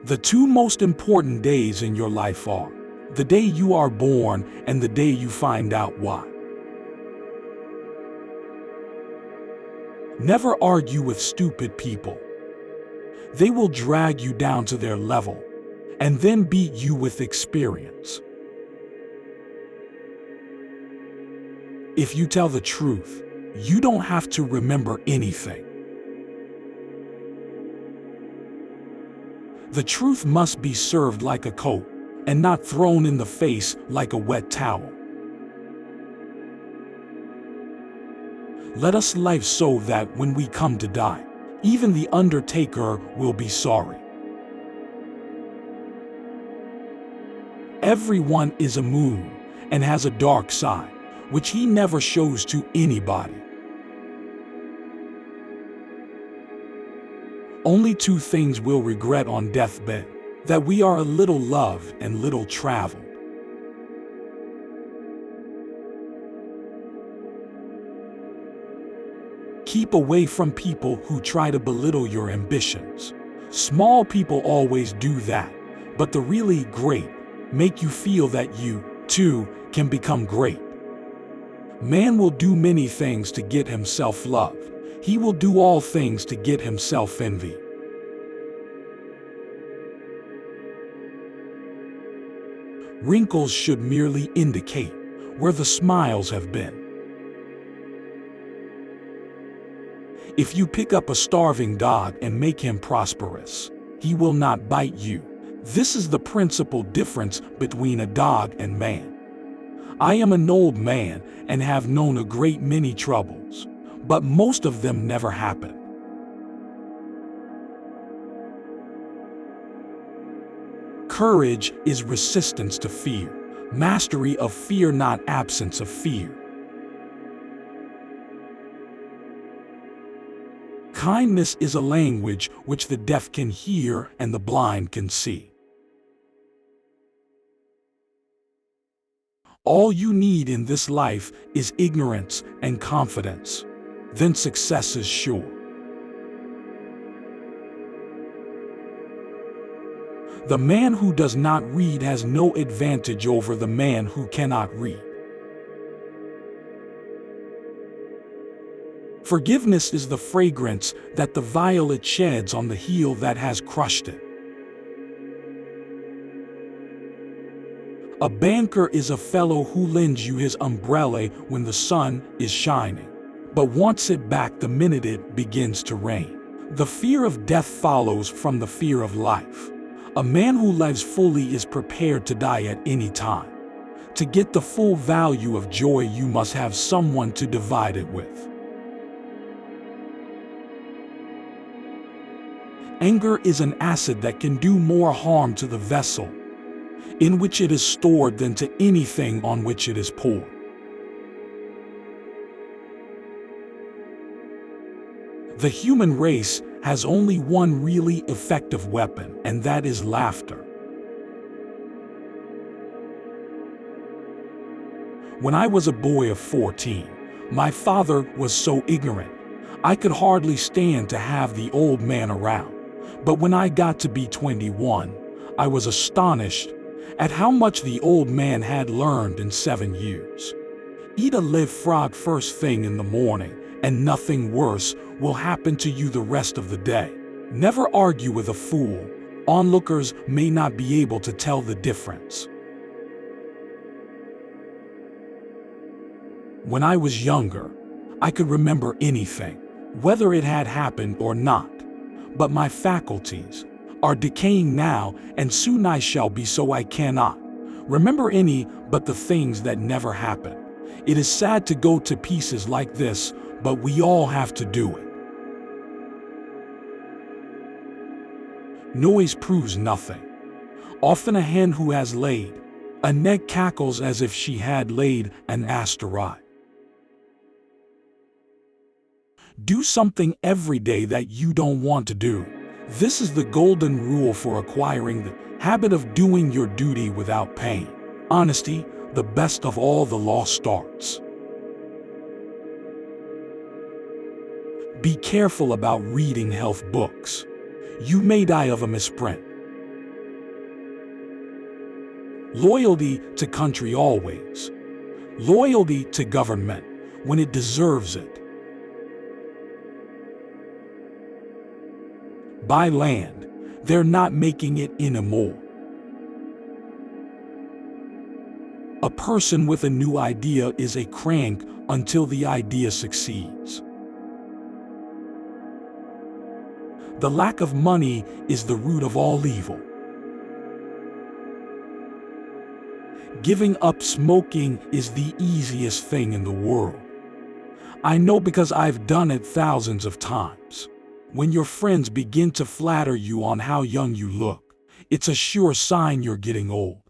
The two most important days in your life are the day you are born and the day you find out why. Never argue with stupid people. They will drag you down to their level and then beat you with experience. If you tell the truth, you don't have to remember anything. The truth must be served like a coat and not thrown in the face like a wet towel. Let us live so that when we come to die, even the undertaker will be sorry. Everyone is a moon and has a dark side, which he never shows to anybody. Only two things we'll regret on deathbed: that we are a little loved and little traveled. Keep away from people who try to belittle your ambitions. Small people always do that, but the really great make you feel that you, too, can become great. Man will do many things to get himself loved. He will do all things to get himself envy. Wrinkles should merely indicate where the smiles have been. If you pick up a starving dog and make him prosperous, he will not bite you. This is the principal difference between a dog and man. I am an old man and have known a great many troubles, but most of them never happen. Courage is resistance to fear, mastery of fear, not absence of fear. Kindness is a language which the deaf can hear and the blind can see. All you need in this life is ignorance and confidence. Then success is sure. The man who does not read has no advantage over the man who cannot read. Forgiveness is the fragrance that the violet sheds on the heel that has crushed it. A banker is a fellow who lends you his umbrella when the sun is shining, but wants it back the minute it begins to rain. The fear of death follows from the fear of life. A man who lives fully is prepared to die at any time. To get the full value of joy, you must have someone to divide it with. Anger is an acid that can do more harm to the vessel in which it is stored than to anything on which it is poured. The human race has only one really effective weapon, and that is laughter. When I was a boy of 14, my father was so ignorant, I could hardly stand to have the old man around. But when I got to be 21, I was astonished at how much the old man had learned in 7 years. Eat a live frog first thing in the morning, and nothing worse will happen to you the rest of the day. Never argue with a fool. Onlookers may not be able to tell the difference. When I was younger, I could remember anything, whether it had happened or not. But my faculties are decaying now, and soon I shall be, so I cannot remember any but the things that never happened. It is sad to go to pieces like this, but we all have to do it. Noise proves nothing. Often a hen who has laid an egg cackles as if she had laid an asteroid. Do something every day that you don't want to do. This is the golden rule for acquiring the habit of doing your duty without pain. Honesty, the best of all the lost starts. Be careful about reading health books. You may die of a misprint. Loyalty to country always. Loyalty to government when it deserves it. Buy land. They're not making it anymore. A person with a new idea is a crank until the idea succeeds. The lack of money is the root of all evil. Giving up smoking is the easiest thing in the world. I know because I've done it thousands of times. When your friends begin to flatter you on how young you look, it's a sure sign you're getting old.